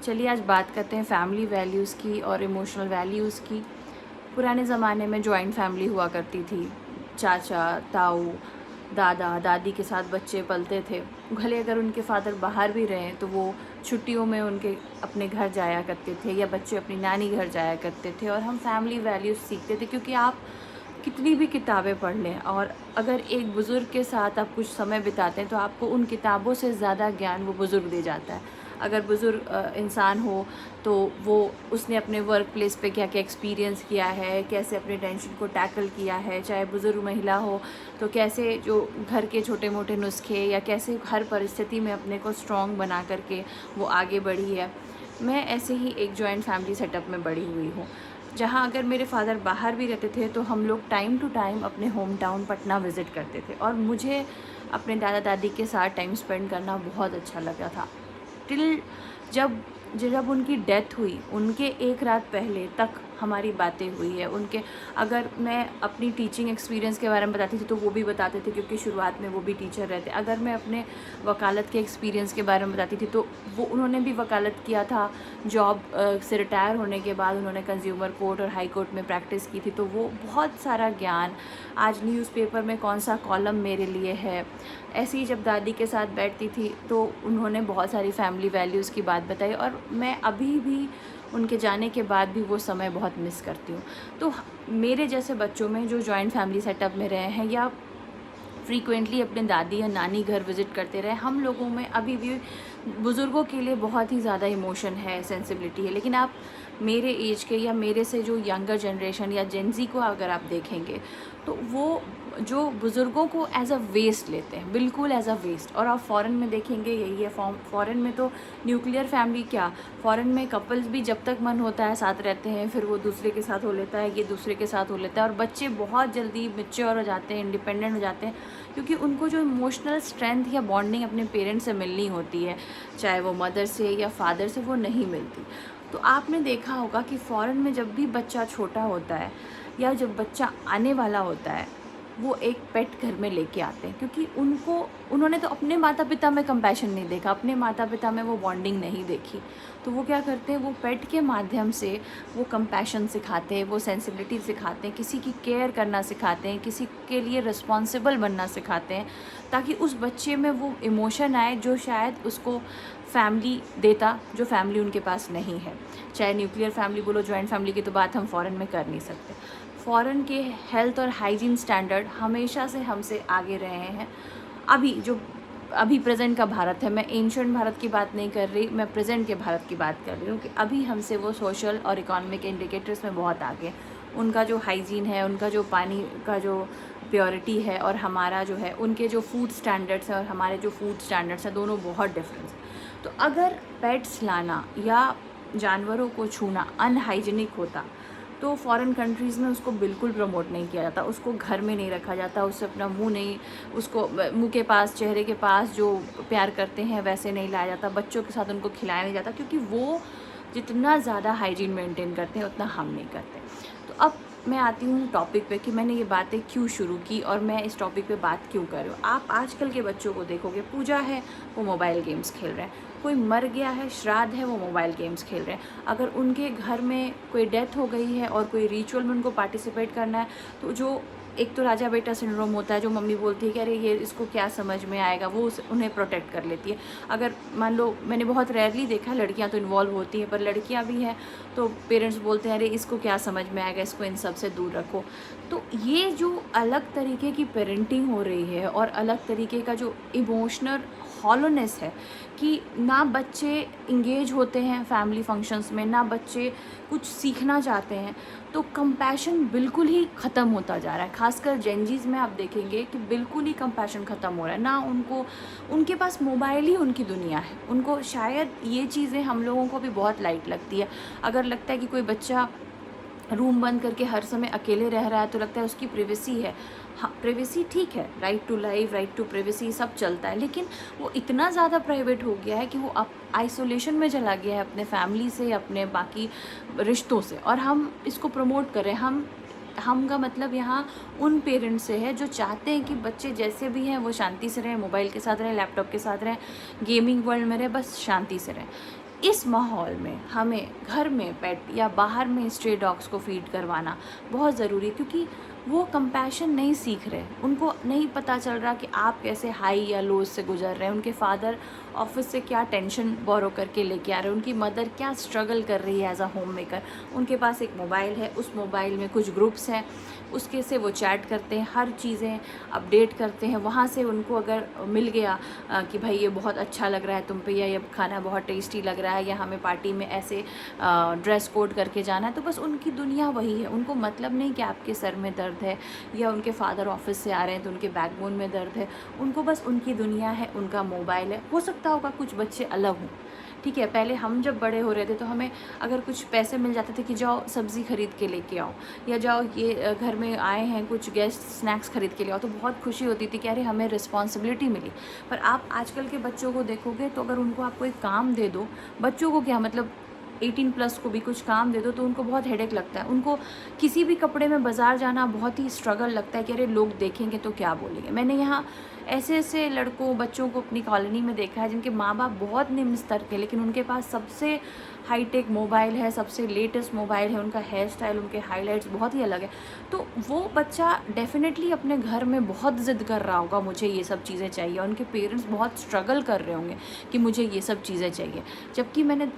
चलिए आज बात करते हैं फैमिली वैल्यूज़ की और इमोशनल वैल्यूज़ की। पुराने ज़माने में जॉइंट फैमिली हुआ करती थी। चाचा, ताऊ, दादा, दादी के साथ बच्चे पलते थे। भले अगर उनके फादर बाहर भी रहें तो वो छुट्टियों में उनके अपने घर जाया करते थे या बच्चे अपनी नानी घर जाया करते थे और हम फैमिली वैल्यूज़ सीखते थे। क्योंकि आप कितनी भी किताबें पढ़ लें और अगर एक बुज़ुर्ग के साथ आप कुछ समय बिताते हैं तो आपको उन किताबों से ज़्यादा ज्ञान वो बुज़ुर्ग दे जाता है। अगर बुज़ुर्ग इंसान हो तो वो उसने अपने वर्क प्लेस पे क्या क्या एक्सपीरियंस किया है, कैसे अपने टेंशन को टैकल किया है। चाहे बुज़ुर्ग महिला हो तो कैसे जो घर के छोटे मोटे नुस्खे या कैसे हर परिस्थिति में अपने को स्ट्रॉन्ग बना करके वो आगे बढ़ी है। मैं ऐसे ही एक जॉइंट फैमिली सेटअप में बड़ी हुई हूँ, जहाँ अगर मेरे फादर बाहर भी रहते थे तो हम लोग टाइम टू टाइम अपने होम टाउन पटना विज़िट करते थे और मुझे अपने दादा दादी के साथ टाइम स्पेंड करना बहुत अच्छा लगा था। टिल जब जब उनकी डेथ हुई, उनके एक रात पहले तक हमारी बातें हुई है। उनके अगर मैं अपनी टीचिंग एक्सपीरियंस के बारे में बताती थी तो वो भी बताते थे, क्योंकि शुरुआत में वो भी टीचर रहते। अगर मैं अपने वकालत के एक्सपीरियंस के बारे में बताती थी तो वो उन्होंने भी वकालत किया था। जॉब से रिटायर होने के बाद उन्होंने कंज्यूमर कोर्ट और हाई कोर्ट में प्रैक्टिस की थी, तो वो बहुत सारा ज्ञान। आज न्यूज़पेपर में कौन सा कॉलम मेरे लिए है, ऐसे ही जब दादी के साथ बैठती थी तो उन्होंने बहुत सारी फैमिली वैल्यूज़ की बात बताई और मैं अभी भी उनके जाने के बाद भी वो समय बहुत मिस करती हूँ। तो मेरे जैसे बच्चों में जो जॉइंट फैमिली सेटअप में रहे हैं या फ्रीक्वेंटली अपने दादी या नानी घर विज़िट करते रहे, हम लोगों में अभी भी बुज़ुर्गों के लिए बहुत ही ज़्यादा इमोशन है, सेंसिबिलिटी है। लेकिन आप मेरे एज के या मेरे से जो यंगर जनरेशन या जेन ज़ी को अगर आप देखेंगे तो वो जो बुज़ुर्गों को एज़ अ वेस्ट लेते हैं, बिल्कुल एज़ अ वेस्ट। और आप फ़ॉरेन में देखेंगे यही है। फ़ॉरेन में तो न्यूक्लियर फैमिली क्या, फ़ॉरेन में कपल्स भी जब तक मन होता है साथ रहते हैं, फिर वो दूसरे के साथ हो लेता है, ये दूसरे के साथ हो लेता है और बच्चे बहुत जल्दी मैच्योर हो जाते हैं, इंडिपेंडेंट हो जाते हैं। क्योंकि उनको जो इमोशनल स्ट्रेंथ या बॉन्डिंग अपने पेरेंट्स से मिलनी होती है, चाहे वो मदर से या फादर से, वो नहीं मिलती। तो आपने देखा होगा कि फ़ॉरेन में जब भी बच्चा छोटा होता है या जब बच्चा आने वाला होता है, वो एक पेट घर में लेके आते हैं। क्योंकि उन्होंने तो अपने माता पिता में कंपैशन नहीं देखा, अपने माता पिता में वो बॉन्डिंग नहीं देखी। तो वो क्या करते हैं, वो पेट के माध्यम से वो कंपैशन सिखाते हैं, वो सेंसिबिलिटी सिखाते हैं, किसी की केयर करना सिखाते हैं, किसी के लिए रिस्पॉन्सिबल बनना सिखाते हैं, ताकि उस बच्चे में वो इमोशन आए जो शायद उसको फैमिली देता, जो फैमिली उनके पास नहीं है। चाहे न्यूक्लियर फैमिली बोलो, जॉइंट फैमिली की तो बात हम फ़ॉरेन में कर नहीं सकते। फ़ॉरेन के हेल्थ और हाइजीन स्टैंडर्ड हमेशा से हमसे आगे रहे हैं। अभी प्रेजेंट का भारत है, मैं एंशिएंट भारत की बात नहीं कर रही, मैं प्रेजेंट के भारत की बात कर रही हूँ कि अभी हमसे वो सोशल और इकोनॉमिक इंडिकेटर्स में बहुत आगे। उनका जो हाइजीन है, उनका जो पानी का जो प्योरिटी है और हमारा जो है, उनके जो फूड स्टैंडर्ड्स हैं और हमारे जो फूड स्टैंडर्ड्स हैं, दोनों बहुत डिफरेंस है। तो अगर पेट्स लाना या जानवरों को छूना अनहाइजीनिक होता तो फ़ॉरेन कंट्रीज़ में उसको बिल्कुल प्रमोट नहीं किया जाता, उसको घर में नहीं रखा जाता, उससे अपना मुंह नहीं, उसको मुंह के पास, चेहरे के पास जो प्यार करते हैं वैसे नहीं लाया जाता, बच्चों के साथ उनको खिलाया नहीं जाता, क्योंकि वो जितना ज़्यादा हाइजीन मेंटेन करते हैं उतना हम नहीं करते। तो अब मैं आती हूँ टॉपिक पे कि मैंने ये बातें क्यों शुरू की और मैं इस टॉपिक पे बात क्यों कर रही हूँ। आप आजकल के बच्चों को देखोगे, पूजा है वो मोबाइल गेम्स खेल रहे हैं, कोई मर गया है, श्राद्ध है, वो मोबाइल गेम्स खेल रहे हैं। अगर उनके घर में कोई डेथ हो गई है और कोई रिचुअल में उनको पार्टिसिपेट करना है तो जो एक तो राजा बेटा सिंड्रोम होता है, जो मम्मी बोलती है कि अरे ये इसको क्या समझ में आएगा, वो उन्हें प्रोटेक्ट कर लेती है। अगर मान लो, मैंने बहुत रेयरली देखा है, लड़कियां तो इन्वॉल्व होती हैं, पर लड़कियां भी हैं तो पेरेंट्स बोलते हैं अरे इसको क्या समझ में आएगा, इसको इन सब से दूर रखो। तो ये जो अलग तरीके की पेरेंटिंग हो रही है और अलग तरीके का जो इमोशनल हॉलोनेस है कि ना बच्चे इंगेज होते हैं फैमिली फंक्शंस में, ना बच्चे कुछ सीखना चाहते हैं, तो कंपैशन बिल्कुल ही ख़त्म होता जा रहा है। खासकर जेनजीज़ में आप देखेंगे कि बिल्कुल ही कंपैशन ख़त्म हो रहा है। ना उनके पास मोबाइल ही उनकी दुनिया है। उनको शायद ये चीज़ें हम लोगों को भी बहुत लाइट लगती है। अगर लगता है कि कोई बच्चा रूम बंद करके हर समय अकेले रह रहा है तो लगता है उसकी प्रिवेसी है। हाँ, प्रिवेसी ठीक है, right to life, right to privacy सब चलता है, लेकिन वो इतना ज़्यादा प्राइवेट हो गया है कि वो अब आइसोलेशन में चला गया है अपने फैमिली से, अपने बाकी रिश्तों से। और हम इसको प्रमोट कर रहे हैं। हम का मतलब यहाँ उन पेरेंट्स से है जो चाहते हैं कि बच्चे जैसे भी हैं वो शांति से रहें, मोबाइल के साथ रहें, लैपटॉप के साथ रहें, गेमिंग वर्ल्ड में रहें, बस शांति से रहें। इस माहौल में हमें घर में पेट या बाहर में स्ट्रे डॉग्स को फीड करवाना बहुत ज़रूरी है, क्योंकि वो कंपैशन नहीं सीख रहे, उनको नहीं पता चल रहा कि आप कैसे हाई या लोज से गुजर रहे हैं, उनके फादर ऑफिस से क्या टेंशन बोरो करके लेके आ रहे हैं, उनकी मदर क्या स्ट्रगल कर रही है एज अ होम मेकर। उनके पास एक मोबाइल है, उस मोबाइल में कुछ ग्रुप्स हैं, उसके से वो चैट करते हैं, हर चीज़ें अपडेट करते हैं। वहाँ से उनको अगर मिल गया कि भाई ये बहुत अच्छा लग रहा है तुम पे, या ये खाना बहुत टेस्टी लग रहा है, या हमें पार्टी में ऐसे ड्रेस कोड करके जाना है, तो बस उनकी दुनिया वही है। उनको मतलब नहीं कि आपके सर में दर्द है या उनके फादर ऑफिस से आ रहे हैं तो उनके बैकबोन में दर्द है। उनको बस उनकी दुनिया है, उनका मोबाइल है। हो सकता होगा कुछ बच्चे अलग हों, ठीक है, पहले हम जब बड़े हो रहे थे तो हमें अगर कुछ पैसे मिल जाते थे कि जाओ सब्ज़ी खरीद के लेके आओ, या जाओ ये घर में आए हैं कुछ गेस्ट स्नैक्स खरीद के ले आओ, तो बहुत खुशी होती थी कि अरे हमें रिस्पॉन्सिबिलिटी मिली। पर आप आजकल के बच्चों को देखोगे तो अगर उनको आप कोई काम दे दो, बच्चों को क्या मतलब 18+ को भी कुछ काम दे दो तो उनको बहुत हेडेक लगता है। उनको किसी भी कपड़े में बाज़ार जाना बहुत ही स्ट्रगल लगता है कि अरे लोग देखेंगे तो क्या बोलेंगे। मैंने यहाँ ऐसे ऐसे लड़कों बच्चों को अपनी कॉलोनी में देखा है जिनके माँ बाप बहुत निम्न स्तर के, लेकिन उनके पास सबसे हाईटेक मोबाइल है, सबसे लेटेस्ट मोबाइल है, उनका हेयर स्टाइल, उनके हाईलाइट्स बहुत ही अलग है। तो वो बच्चा डेफिनेटली अपने घर में बहुत ज़िद कर रहा होगा मुझे ये सब चीज़ें चाहिए, उनके पेरेंट्स बहुत स्ट्रगल कर रहे होंगे कि मुझे ये सब चीज़ें चाहिए। जबकि मैंने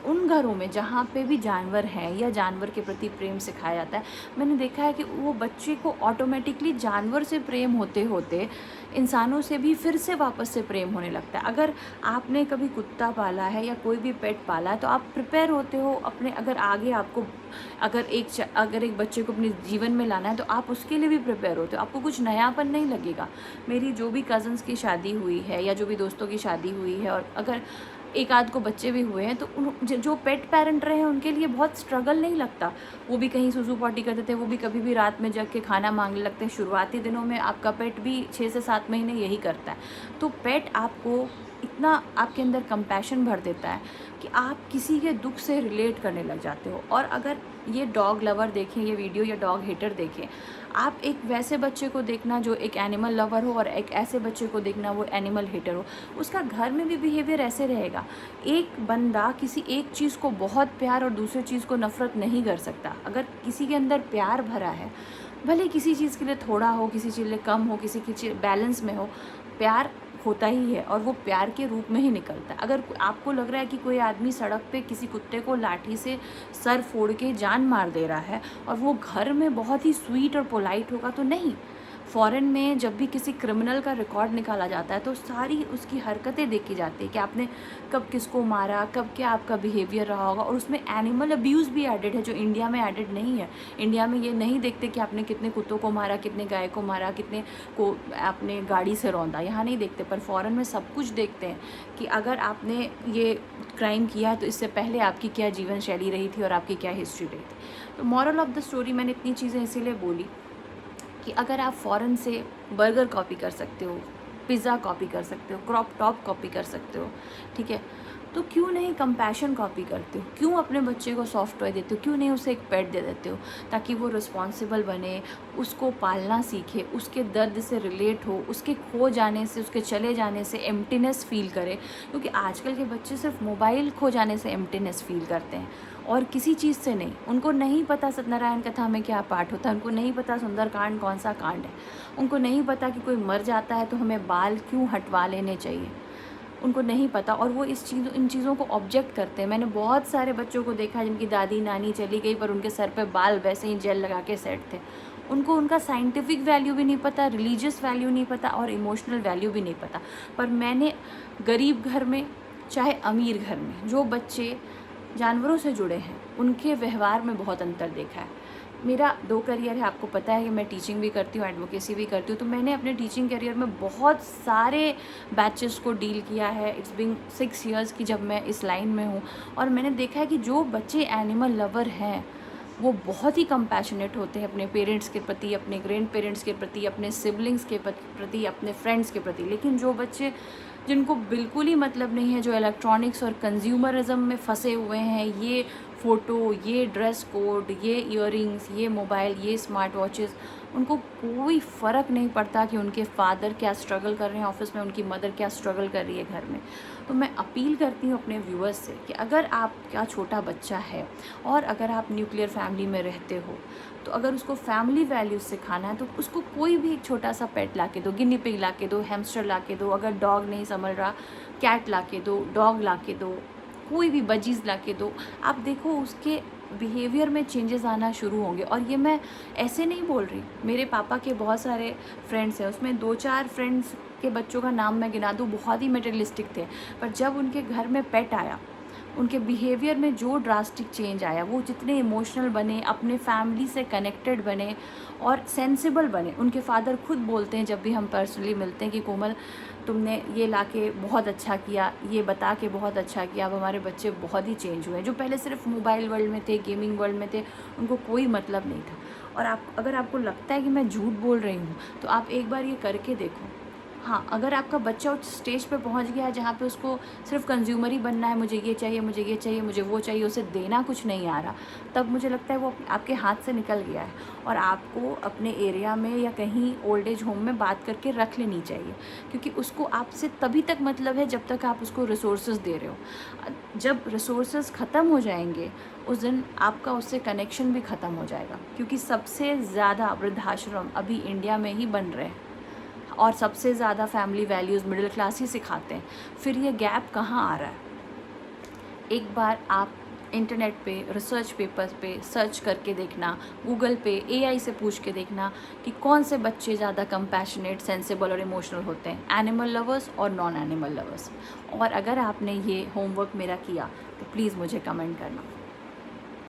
उन घरों में जहाँ पे भी जानवर हैं या जानवर के प्रति प्रेम सिखाया जाता है, मैंने देखा है कि वो बच्चे को ऑटोमेटिकली जानवर से प्रेम होते होते इंसानों से भी फिर से वापस से प्रेम होने लगता है। अगर आपने कभी कुत्ता पाला है या कोई भी पेट पाला है तो आप प्रिपेयर होते हो अपने, अगर आगे आपको अगर एक बच्चे को अपने जीवन में लाना है तो आप उसके लिए भी प्रिपेयर होते हो, आपको कुछ नयापन नहीं लगेगा। मेरी जो भी कज़न्स की शादी हुई है या जो भी दोस्तों की शादी हुई है, और अगर एक आध को बच्चे भी हुए हैं तो जो पेट पेरेंट रहे हैं उनके लिए बहुत स्ट्रगल नहीं लगता। वो भी कहीं सुसु पॉटी करते थे, वो भी कभी भी रात में जग के खाना मांगने लगते हैं। शुरुआती दिनों में आपका पेट भी 6 से 7 महीने यही करता है। तो पेट आपको इतना आपके अंदर कंपैशन भर देता है कि आप किसी के दुख से रिलेट करने लग जाते हो। और अगर ये डॉग लवर देखें ये वीडियो या डॉग हेटर देखें, आप एक वैसे बच्चे को देखना जो एक एनिमल लवर हो, और एक ऐसे बच्चे को देखना वो एनिमल हेटर हो, उसका घर में भी बिहेवियर ऐसे रहेगा। एक बंदा किसी एक चीज़ को बहुत प्यार और दूसरी चीज़ को नफ़रत नहीं कर सकता। अगर किसी के अंदर प्यार भरा है, भले किसी चीज़ के लिए थोड़ा हो, किसी चीज़ के लिए कम हो, किसी की चीज़ बैलेंस में हो, प्यार होता ही है और वो प्यार के रूप में ही निकलता है। अगर आपको लग रहा है कि कोई आदमी सड़क पे किसी कुत्ते को लाठी से सर फोड़ के जान मार दे रहा है और वो घर में बहुत ही स्वीट और पोलाइट होगा, तो नहीं। फ़ॉरेन में जब भी किसी क्रिमिनल का रिकॉर्ड निकाला जाता है तो सारी उसकी हरकतें देखी जाती है कि आपने कब किसको मारा, कब क्या आपका बिहेवियर रहा होगा, और उसमें एनिमल अब्यूज़ भी एडेड है जो इंडिया में एडेड नहीं है। इंडिया में ये नहीं देखते कि आपने कितने कुत्तों को मारा, कितने गाय को मारा, कितने को आपने गाड़ी से रौंदा, यहाँ नहीं देखते। पर फ़ॉरेन में सब कुछ देखते हैं कि अगर आपने ये क्राइम किया तो इससे पहले आपकी क्या जीवन शैली रही थी और आपकी क्या हिस्ट्री रही थी। तो मॉरल ऑफ़ द स्टोरी मैंने इतनी चीज़ें इसीलिए बोली कि अगर आप फ़ॉरेन से बर्गर कॉपी कर सकते हो, पिज़्ज़ा कॉपी कर सकते हो, क्रॉप टॉप कॉपी कर सकते हो, ठीक है, तो क्यों नहीं कंपैशन कॉपी करते हो? क्यों अपने बच्चे को सॉफ्ट टॉय देते हो? क्यों नहीं उसे एक पेट दे देते हो ताकि वो रिस्पॉन्सिबल बने, उसको पालना सीखे, उसके दर्द से रिलेट हो, उसके खो जाने से, उसके चले जाने से एम्प्टीनेस फ़ील करे। क्योंकि आजकल के बच्चे सिर्फ मोबाइल खो जाने से एम्प्टीनेस फ़ील करते हैं और किसी चीज़ से नहीं। उनको नहीं पता सत्यनारायण कथा में क्या पाठ होता है, उनको नहीं पता सुंदरकांड कौन सा कांड है, उनको नहीं पता कि कोई मर जाता है तो हमें बाल क्यों हटवा लेने चाहिए, उनको नहीं पता। और वो इन चीज़ों को ऑब्जेक्ट करते हैं। मैंने बहुत सारे बच्चों को देखा जिनकी दादी नानी चली गई पर उनके सर पे बाल वैसे ही जेल लगा के सेट थे। उनको उनका साइंटिफिक वैल्यू भी नहीं पता, रिलीजियस वैल्यू नहीं पता और इमोशनल वैल्यू भी नहीं पता। पर मैंने गरीब घर में चाहे अमीर घर में जो बच्चे जानवरों से जुड़े हैं उनके व्यवहार में बहुत अंतर देखा है। मेरा 2 करियर है, आपको पता है कि मैं टीचिंग भी करती हूँ, एडवोकेसी भी करती हूँ। तो मैंने अपने टीचिंग करियर में बहुत सारे बैचेस को डील किया है। इट्स बीन 6 इयर्स की जब मैं इस लाइन में हूँ, और मैंने देखा है कि जो बच्चे एनिमल लवर हैं वो बहुत ही कंपैशनेट होते हैं अपने पेरेंट्स के प्रति, अपने ग्रैंड पेरेंट्स के प्रति, अपने सिबलिंग्स के प्रति, अपने फ्रेंड्स के प्रति। लेकिन जो बच्चे जिनको बिल्कुल ही मतलब नहीं है, जो इलेक्ट्रॉनिक्स और कंज्यूमरिज्म में फंसे हुए हैं, ये फ़ोटो, ये ड्रेस कोड, ये इयररिंग्स, ये मोबाइल, ये स्मार्ट वॉचेस, उनको कोई फ़र्क नहीं पड़ता कि उनके फादर क्या स्ट्रगल कर रहे हैं ऑफिस में, उनकी मदर क्या स्ट्रगल कर रही है घर में। तो मैं अपील करती हूँ अपने व्यूअर्स से कि अगर आपका छोटा बच्चा है और अगर आप न्यूक्लियर फैमिली में रहते हो, तो अगर उसको फैमिली वैल्यूज़ सिखाना है तो उसको कोई भी एक छोटा सा पेट ला के दो, गिनी पिग ला के दो, हैमस्टर ला के दो, अगर डॉग नहीं संभल रहा कैट ला के दो, डॉग ला के दो, कोई भी बजीज़ ला के दो। आप देखो उसके बिहेवियर में चेंजेस आना शुरू होंगे। और ये मैं ऐसे नहीं बोल रही, मेरे पापा के बहुत सारे फ्रेंड्स हैं, उसमें 2-4 फ्रेंड्स के बच्चों का नाम मैं गिना दूँ, बहुत ही मटेरियलिस्टिक थे, पर जब उनके घर में पेट आया, उनके बिहेवियर में जो ड्रास्टिक चेंज आया, वो जितने इमोशनल बने, अपने फैमिली से कनेक्टेड बने और सेंसिबल बने। उनके फादर खुद बोलते हैं जब भी हम पर्सनली मिलते हैं कि कोमल तुमने ये लाके बहुत अच्छा किया, ये बता के बहुत अच्छा किया, अब हमारे बच्चे बहुत ही चेंज हुए। जो पहले सिर्फ मोबाइल वर्ल्ड में थे, गेमिंग वर्ल्ड में थे, उनको कोई मतलब नहीं था। और अगर आपको लगता है कि मैं झूठ बोल रही हूँ तो आप एक बार ये करके देखो। हाँ, अगर आपका बच्चा उस स्टेज पे पहुंच गया है जहाँ पे उसको सिर्फ कंज्यूमर ही बनना है, मुझे ये चाहिए, मुझे ये चाहिए, मुझे वो चाहिए, उसे देना कुछ नहीं आ रहा, तब मुझे लगता है वो आपके हाथ से निकल गया है और आपको अपने एरिया में या कहीं ओल्ड एज होम में बात करके रख लेनी चाहिए। क्योंकि उसको आपसे तभी तक मतलब है जब तक आप उसको रिसोर्सेज दे रहे हो। जब रिसोर्सेज ख़त्म हो जाएंगे उस दिन आपका उससे कनेक्शन भी ख़त्म हो जाएगा। क्योंकि सबसे ज़्यादा वृद्धाश्रम अभी इंडिया में ही बन रहे हैं और सबसे ज़्यादा फैमिली वैल्यूज़ मिडिल क्लास ही सिखाते हैं। फिर ये गैप कहाँ आ रहा है? एक बार आप इंटरनेट पे रिसर्च पेपर्स पे सर्च करके देखना, गूगल पे एआई से पूछ के देखना कि कौन से बच्चे ज़्यादा कंपैशनेट, सेंसिबल और इमोशनल होते हैं, एनिमल लवर्स और नॉन एनिमल लवर्स। और अगर आपने ये होमवर्क मेरा किया तो प्लीज़ मुझे कमेंट करना।